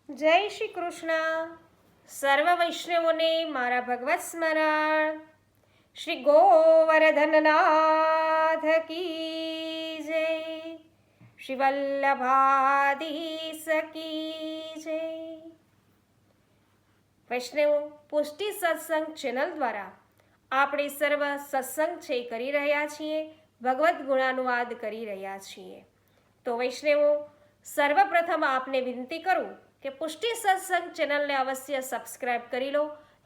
જય શ્રી કૃષ્ણ. સર્વ વૈષ્ણવોને મારા ભગવત સ્મરણ. શ્રી ગોવર્ધનનાથ કી જય. શ્રી વલ્લભાધીશ કી જય. વૈષ્ણવો, પુષ્ટિ સત્સંગ ચેનલ દ્વારા આપણે સર્વ સત્સંગ છે કરી રહ્યા છીએ, ભગવદ્ ગુણાનુવાદ કરી રહ્યા છીએ. તો વૈષ્ણવો, સર્વપ્રથમ આપને વિનંતી કરું કે પુષ્ટિ સત્સંગ ચેનલને અવશ્ય સબસ્ક્રાઇબ કરી લો,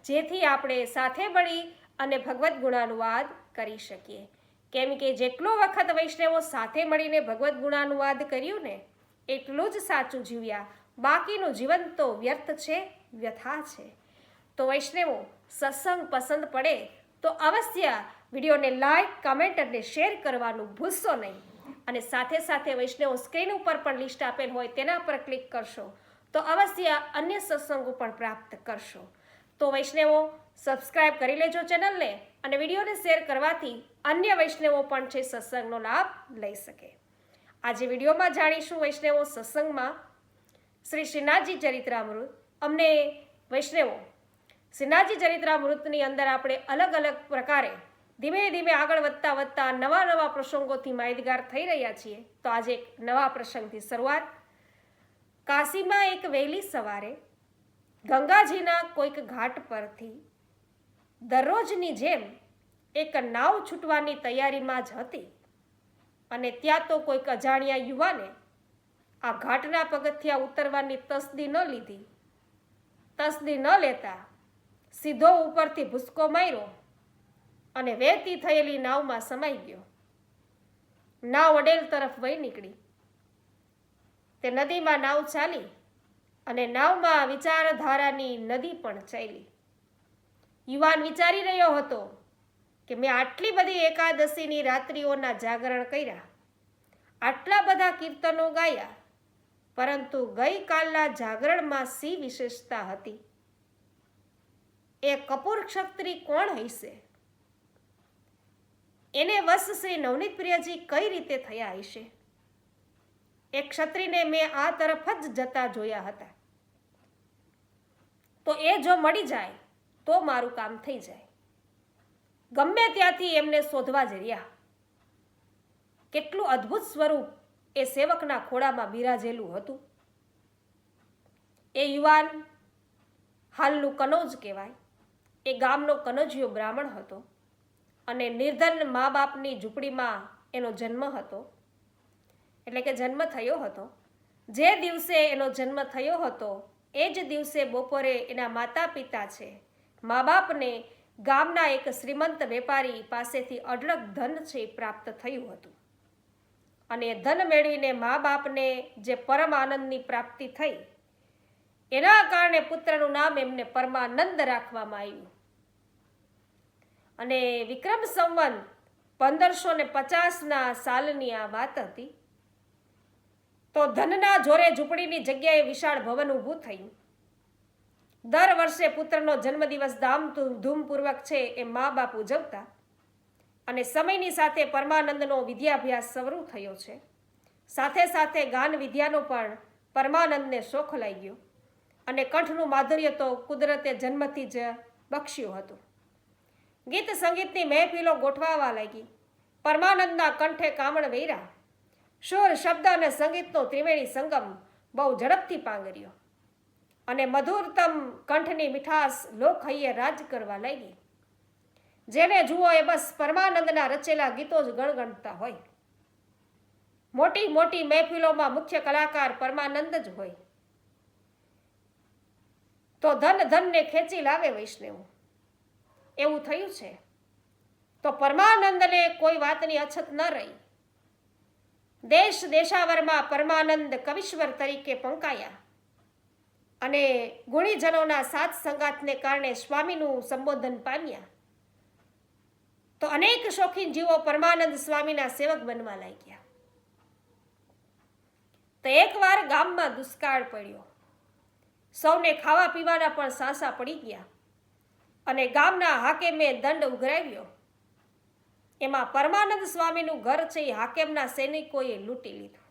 જેથી આપણે સાથે મળી અને ભગવદ્ ગુણાનુવાદ કરી શકીએ. કેમ કે જેટલો વખત વૈષ્ણવો સાથે મળીને ભગવદ્ ગુણાનુવાદ કર્યું ને, એટલું જ સાચું જીવ્યા, બાકીનું જીવન તો વ્યર્થ છે, વ્યથા છે. તો વૈષ્ણવો, સત્સંગ પસંદ પડે તો અવશ્ય વિડીયોને લાઈક, કમેન્ટ અને શેર કરવાનું ભૂલશો નહીં. અને સાથે સાથે વૈષ્ણવો, સ્ક્રીન ઉપર પણ લિસ્ટ આપેલ હોય તેના પર ક્લિક કરશો તો અવશ્ય અન્ય સત્સંગો પણ પ્રાપ્ત કરશો. તો વૈષ્ણવો, સબસ્ક્રાઇબ કરી લેજો ચેનલને, અને વિડીયોને શેર કરવાથી અન્ય વૈષ્ણવો પણ છે સત્સંગનો લાભ લઈ શકે. આજે વિડીયોમાં જાણીશું વૈષ્ણવો, સત્સંગમાં શ્રી શ્રીનાથજી ચરિત્રામૃત. અમને વૈષ્ણવો, શ્રીનાથજી ચરિત્રામૃતની અંદર આપણે અલગ અલગ પ્રકારે ધીમે ધીમે આગળ વધતા વધતા નવા પ્રસંગોથી માહિતગાર થઈ રહ્યા છીએ. તો આજે એક નવા પ્રસંગથી શરૂઆત. કાશીમાં એક વહેલી સવારે ગંગાજીના કોઈક ઘાટ પરથી દરરોજની જેમ એક નાવ છૂટવાની તૈયારીમાં જ હતી, અને ત્યાં તો કોઈક અજાણ્યા યુવાને આ ઘાટના પગથિયા ઉતરવાની તસદી ન લીધી. તસદી ન લેતા સીધો ઉપરથી ભૂસકો માર્યો અને વહેતી થયેલી નાવમાં સમાઈ ગયો. નાવ અડેલ તરફ વહી નીકળી. તે નદીમાં નાવ ચાલી અને નાવમાં વિચારધારાની નદી પણ ચાલી. યુવાન વિચારી રહ્યો હતો કે મેં આટલી બધી એકાદશીની રાત્રિઓના જાગરણ કર્યા, આટલા બધા કીર્તનો ગાયા, પરંતુ ગઈકાલના જાગરણમાં શી વિશેષતા હતી? એ કપૂર ક્ષત્રિય કોણ હશે? એને વશ શ્રી નવનીત પ્રિયજી કઈ રીતે થયા હશે? એ ક્ષત્રિયને મેં આ તરફ જ જતા જોયા હતા. તો એ જો મળી જાય તો મારું કામ થઈ જાય. ગમે ત્યાંથી એમને શોધવા જ રહ્યા. કેટલું અદ્ભુત સ્વરૂપ એ સેવકના ખોળામાં બિરાજેલું હતું. એ યુવાન હાલનું કનોજ કહેવાય. એ ગામનો કનોજિયો બ્રાહ્મણ હતો, અને નિર્ધન મા બાપની ઝૂંપડીમાં એનો જન્મ હતો. એટલે કે જન્મ થયો હતો. જે દિવસે એનો જન્મ થયો હતો એ જ દિવસે બપોરે એના માતા પિતા છે, મા બાપને ગામના એક શ્રીમંત વેપારી પાસેથી અઢળક ધન છે પ્રાપ્ત થયું હતું. અને એ ધન મેળવીને મા બાપને જે પરમ આનંદની પ્રાપ્તિ થઈ, એના કારણે પુત્રનું નામ એમને પરમાનંદ રાખવામાં આવ્યું. અને વિક્રમ સંવત 1550 સાલની આ વાત હતી. તો ધનના જોરે ઝૂંપડીની જગ્યાએ વિશાળ ભવન ઊભું થયું. દર વર્ષે પુત્રનો જન્મદિવસ ધૂમપૂર્વક છે એ મા બાપ ઉજવતા, અને સમયની સાથે પરમાનંદનો વિદ્યાભ્યાસ શરૂ થયો છે. સાથે સાથે ગાન વિદ્યાનો પણ પરમાનંદને શોખ લાગ્યો, અને કંઠનું માધુર્ય તો કુદરતે જન્મથી જ બક્ષ્યું હતું. ગીત સંગીતની મહેફિલો ગોઠવાવા લાગી. પરમાનંદના કંઠે કામણ વેરા. સુર, શબ્દ અને સંગીતનો ત્રિવેણી સંગમ બહુ ઝડપથી પાંગર્યો, અને મધુરતમ કંઠની મીઠાશ લોકહૈયે રાજ કરવા લાગી. જેને જુઓ એ બસ પરમાનંદના રચેલા ગીતો જ ગણગણતા હોય. મોટી મોટી મહેફિલોમાં મુખ્ય કલાકાર પરમાનંદ જ હોય. તો ધનને ખેંચી લાવે વૈષ્ણવ. એવું થયું છે. તો પરમાનંદને કોઈ વાતની અછત ન રહી. દેશ દેશાવરમાં પરમાનંદ કવિશ્વર તરીકે પંકાયા, અને ગુણીજનોના સાથ સંગાતને કારણે સ્વામીનું સંબોધન પામ્યા. તો અનેક શોખીન જીવો પરમાનંદ સ્વામીના સેવક બનવા લાગ્યા. તો એકવાર ગામમાં દુષ્કાળ પડ્યો. સૌને ખાવા પીવાના પણ સાંસા પડી ગયા, અને ગામના હાકેમે દંડ ઉઘરાવ્યો. એમાં પરમાનંદ સ્વામીનું ઘર છે એ હાકેમના સૈનિકોએ લૂંટી લીધું.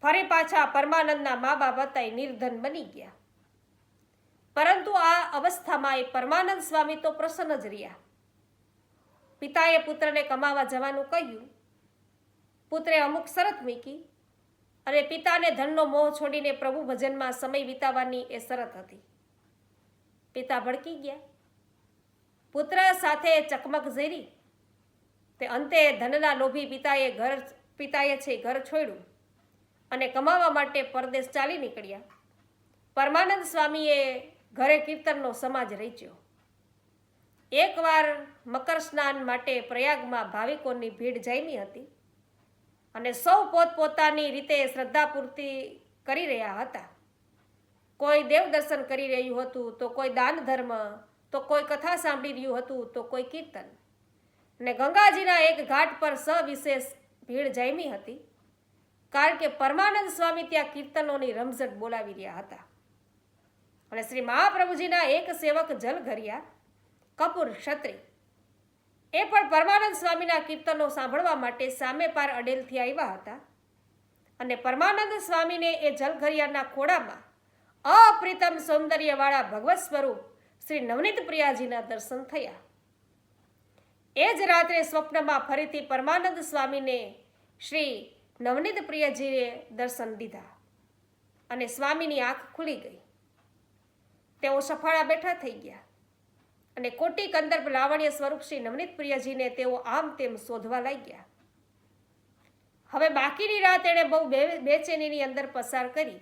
ફરી પાછા પરમાનંદના મા બાપ હતા એ નિર્ધન બની ગયા. પરંતુ આ અવસ્થામાં એ પરમાનંદ સ્વામી તો પ્રસન્ન જ રહ્યા. પિતાએ પુત્રને કમાવા જવાનું કહ્યું. પુત્રે અમુક શરત મૂકી અને પિતાને ધનનો મોહ છોડીને પ્રભુ ભજનમાં સમય વિતાવવાની એ શરત હતી. પિતા ભડકી ગયા. પુત્ર સાથે ચકમક ઝેરી. તે અંતે ધનના લોભી પિતાએ ઘર છોડ્યું અને કમાવા માટે પરદેશ ચાલી નીકળ્યા. પરમાનંદ સ્વામીએ ઘરે કીર્તનનો સમાજ રચ્યો. એકવાર મકર સ્નાન માટે પ્રયાગમાં ભાવિકોની ભીડ જામી હતી અને સૌ પોતપોતાની રીતે શ્રદ્ધાપૂર્તિ કરી રહ્યા હતા. કોઈ દેવ દર્શન કરી રહ્યું હતું, તો કોઈ દાન ધર્મ, તો કોઈ કથા સાંભળી રહ્યું હતું, તો કોઈ કીર્તન. અને ગંગાજીના એક ઘાટ પર સવિશેષ ભીડ જામી હતી, કારણ કે પરમાનંદ સ્વામી ત્યાં કીર્તનોની રમઝટ બોલાવી રહ્યા હતા. અને શ્રી મહાપ્રભુજીના એક સેવક જલઘરિયા કપૂર ક્ષત્રિ એ પણ પરમાનંદ સ્વામીના કીર્તનો સાંભળવા માટે સામે પાર અડેલથી આવ્યા હતા. અને પરમાનંદ સ્વામીને એ જલઘરિયાના ખોળામાં અપ્રિતમ સૌંદર્યવાળા ભગવત સ્વરૂપ શ્રી નવનીત પ્રિયાજીના દર્શન થયા. એ જ રાત્રે સ્વપ્નમાં ફરીથી પરમાનંદ સ્વામીને શ્રી નવનીત પ્રિયજીએ દર્શન દીધા અને સ્વામીની આંખ ખુલી ગઈ. તેઓ સફાળા બેઠા થઈ ગયા અને કોટી કંદર્પ લાવણ્ય સ્વરૂપ શ્રી નવનીત પ્રિયજીને તેઓ આમ તેમ શોધવા લાગ્યા. હવે બાકીની રાત એણે બહુ બેચેનીની અંદર પસાર કરી.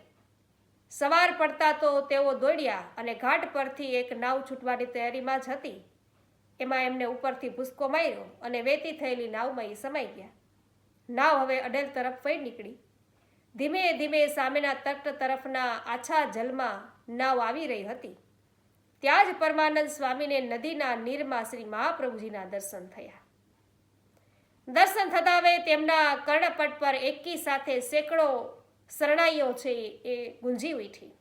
સવાર પડતા તો તેઓ દોડ્યા અને ઘાટ પરથી એક નાવ છૂટવાની તૈયારીમાં જ હતી. એમાં એમને ઉપરથી ભૂસકો માર્યો અને વહેતી થયેલી નાવમાં એ સમાઈ ગયા. નાવ હવે અડેલ તરફ વહી નીકળી. ધીમે ધીમે સામેના તટ તરફના આછા જલમાં નાવ આવી રહી હતી. ત્યાં જ પરમાનંદ સ્વામીને નદીના નીરમાં શ્રી મહાપ્રભુજીના દર્શન થયા. દર્શન થતા હવે તેમના કર્ણપટ પર એકી સાથે સેંકડો શરણાઈઓ છે એ ગુંજી ઉઠી.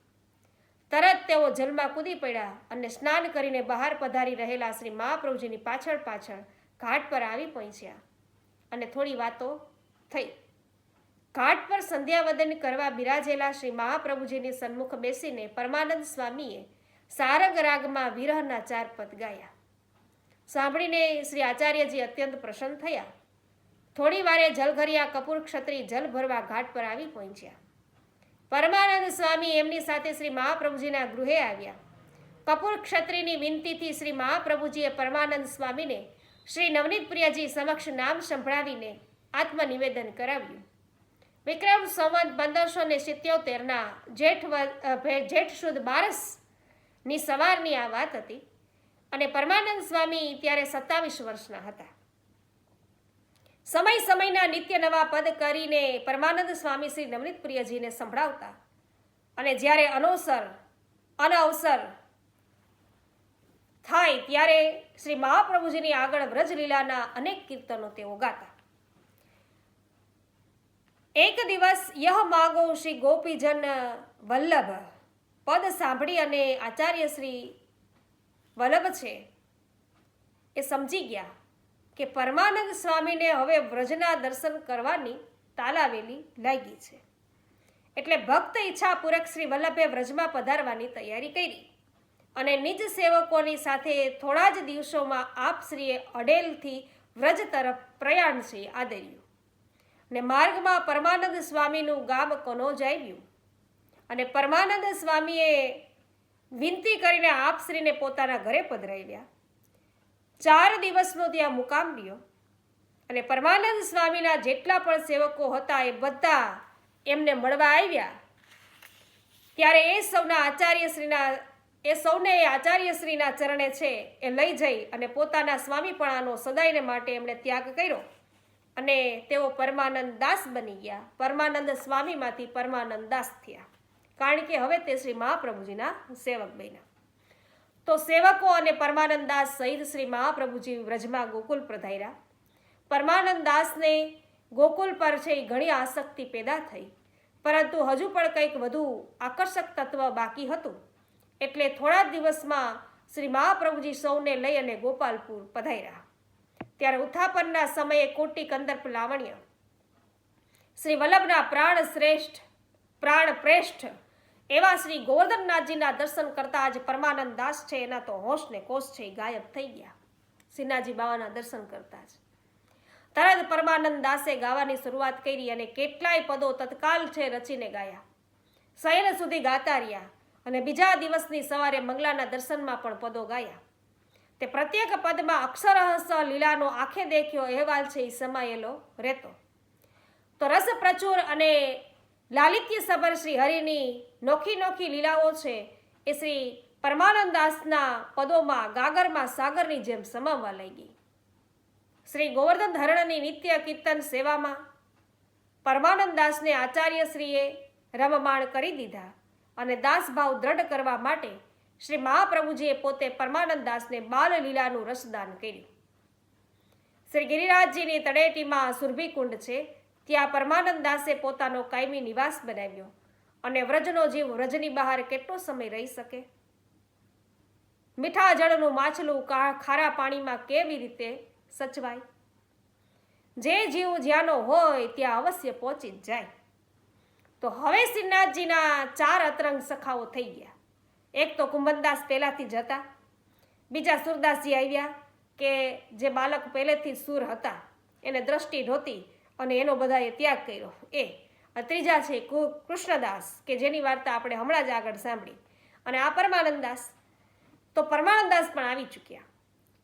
તરત તેઓ જલમાં કૂદી પડ્યા અને સ્નાન કરીને બહાર પધારી રહેલા શ્રી મહાપ્રભુજીની પાછળ પાછળ ઘાટ પર આવી પહોંચ્યા અને થોડી વાતો થઈ. ઘાટ પર સંધ્યાવદન કરવા બિરાજેલા શ્રી મહાપ્રભુજીની સન્મુખ બેસીને પરમાનંદ સ્વામીએ સારંગ રાગમાં વિરહના 4 પદ ગાયા. સાંભળીને શ્રી આચાર્યજી અત્યંત પ્રસન્ન થયા. થોડી વારે જલઘરિયા કપૂર ક્ષત્રિ જલ ભરવા ઘાટ પર આવી પહોંચ્યા. પરમાનંદ સ્વામી એમની સાથે શ્રી મહાપ્રભુજીના ગૃહે આવ્યા. કપૂર ક્ષત્રિની વિનંતીથી શ્રી મહાપ્રભુજીએ પરમાનંદ સ્વામીને શ્રી નવનીત પ્રિયજી સમક્ષ નામ સંભળાવીને આત્મનિવેદન કરાવ્યું. વિક્રમ સંવત 1577ના જેઠ સુદ 12ની સવારની આ વાત હતી અને પરમાનંદ સ્વામી ત્યારે 27 વર્ષના હતા. સમયના નિત્ય નવા પદ કરીને પરમાનંદ સ્વામી શ્રી નવનીત પ્રિયજીને સંભળાવતા અને જ્યારે અનવસર થાય ત્યારે શ્રી મહાપ્રભુજીની આગળ વ્રજલીલાના અનેક કીર્તનો તેઓ ગાતા. એક દિવસ યહ માગો શ્રી ગોપીજન વલ્લભ પદ સાંભળી અને આચાર્ય શ્રી વલ્લભ છે એ સમજી ગયા કે પરમાનંદ સ્વામીને હવે વ્રજના દર્શન કરવાની તાલાવેલી લાગી છે. એટલે ભક્ત ઈચ્છાપૂર્વક શ્રી વલ્લભે વ્રજમાં પધારવાની તૈયારી કરી અને નિજ સેવકોની સાથે થોડા જ દિવસોમાં આપશ્રીએ અડેલથી વ્રજ તરફ પ્રયાણ છે આદર્યું. ને માર્ગમાં પરમાનંદ સ્વામીનું ગામ કનોજ આવ્યું અને પરમાનંદ સ્વામીએ વિનંતી કરીને આપશ્રીને પોતાના ઘરે પધરાવ્યા. 4 દિવસનો ત્યાં મુકામ રહ્યો અને પરમાનંદ સ્વામીના જેટલા પણ સેવકો હતા એ બધા એમને મળવા આવ્યા. ત્યારે સૌને આચાર્યશ્રીના ચરણે છે એ લઈ જઈ અને પોતાના સ્વામીપણાનો સદાયને માટે એમણે ત્યાગ કર્યો અને તેઓ પરમાનંદ દાસ બની ગયા. પરમાનંદ સ્વામીમાંથી પરમાનંદ દાસ થયા, કારણ કે હવે તે શ્રી મહાપ્રભુજીના સેવક બન્યા. તો સેવકો અને પરમાનંદ દાસ સહિત શ્રી મહાપ્રભુજી વ્રજમાં ગોકુલ પધાર્યા. પરમાનંદ દાસને ગોકુલ પર છે ઘણી આસક્તિ પેદા થઈ, પરંતુ હજુ પણ કંઈક વધુ આકર્ષક તત્વ બાકી હતું. એટલે થોડા દિવસમાં શ્રી મહાપ્રભુજી સૌને લઈ અને ગોપાલપુર પધાર્યા. ત્યારે ઉત્થાપનના સમયે કોટી કંદર્પ લાવણ્ય શ્રી વલ્લભના પ્રાણ શ્રેષ્ઠ પ્રાણ પ્રેષ્ઠ એવા શ્રી ગોવર્ધનનાથજીના દર્શન કરતા આજે પરમાનંદ દાસ છે એના તો હોશ ને કોશ છે એ ગાયબ થઈ ગયા શ્રીનાથજી બાવાના દર્શન કરતા જ. તરત પરમાનંદ દાસે ગાવાની શરૂઆત કરી અને કેટલાય પદો તત્કાલ છે રચીને ગાયા. શયન સુધી ગાતા રહ્યા અને બીજા દિવસની સવારે મંગલાના દર્શનમાં પણ પદો ગાયા. તે પ્રત્યેક પદમાં અક્ષરહસ લીલાનો આંખે દેખ્યો અહેવાલ છે એ સમાયેલો રહેતો. તો રસ પ્રચુર અને લાલિત્ય સભર શ્રી હરિની નોખી નોખી લીલાઓ છે એ શ્રી પરમાનંદ દાસના પદોમાં ગાગરમાં સાગરની જેમ સમાવવા લાગી. શ્રી ગોવર્ધન ધરણની નિત્ય કીર્તન સેવામાં પરમાનંદ દાસને આચાર્યશ્રીએ રમમાણ કરી દીધા અને દાસભાવ દ્રઢ કરવા માટે શ્રી મહાપ્રભુજીએ પોતે પરમાનંદ દાસને બાલલીલાનું રસદાન કર્યું. શ્રી ગિરિરાજજીની તળેટીમાં સુરભીકુંડ છે, ત્યાં પરમાનંદ દાસે પોતાનો કાયમી નિવાસ બનાવ્યો અને વ્રજનો જીવ વ્રજની બહાર કેટલો સમય રહી શકે? મીઠા જળનું માછલું ખારા પાણીમાં કેવી રીતે સચવાય? જે જીવ જ્યાંનો હોય ત્યાં અવશ્ય પહોંચી જ જાય. તો હવે શ્રીનાથજીના 4 અતરંગ સખાઓ થઈ ગયા. એક તો કુંભનદાસ પહેલાથી જ હતા, બીજા સુરદાસજી આવ્યા કે જે બાલક પહેલેથી સુર હતા એને દ્રષ્ટિ નહોતી અને એનો બધાએ ત્યાગ કર્યો એ. ત્રીજા છે કૃષ્ણદાસ કે જેની વાર્તા આપણે હમણાં જ આગળ સાંભળી. અને આ પરમાનંદ દાસ, તો પરમાનંદ દાસ પણ આવી ચૂક્યા.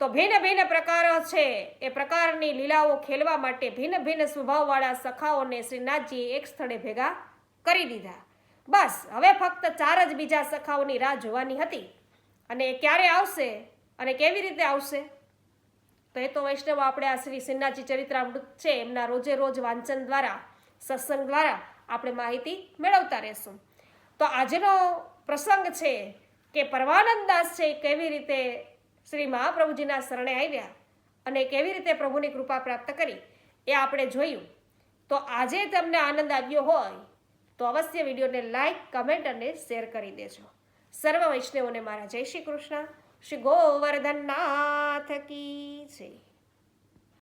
તો ભિન્ન ભિન્ન પ્રકારો છે એ પ્રકારની લીલાઓ ખેલવા માટે ભિન્ન ભિન્ન સ્વભાવવાળા સખાઓને શ્રીનાથજીએ એક સ્થળે ભેગા કરી દીધા. બસ હવે ફક્ત 4 જ બીજા સખાઓની રાહ જોવાની હતી. અને એ ક્યારે આવશે અને કેવી રીતે આવશે તો એ તો વૈષ્ણવ આપણે આ શ્રી શ્રીનાથજી ચરિત્રામૃત છે એમના રોજે રોજ વાંચન દ્વારા સત્સંગ દ્વારા આપણે માહિતી મેળવતા રહેશું. તો આજનો પ્રસંગ છે કે પરમાનંદ દાસ છે કેવી રીતે શ્રી મહાપ્રભુજીના શરણે આવ્યા અને કેવી રીતે પ્રભુની કૃપા પ્રાપ્ત કરી એ આપણે જોયું. તો આજે તમને આનંદ આવ્યો હોય તો અવશ્ય વિડીયોને લાઈક, કમેન્ટ અને શેર કરી દેજો. સર્વ વૈષ્ણવોને મારા જય શ્રી કૃષ્ણ. શ્રી ગોવર્ધનનાથ કી જય.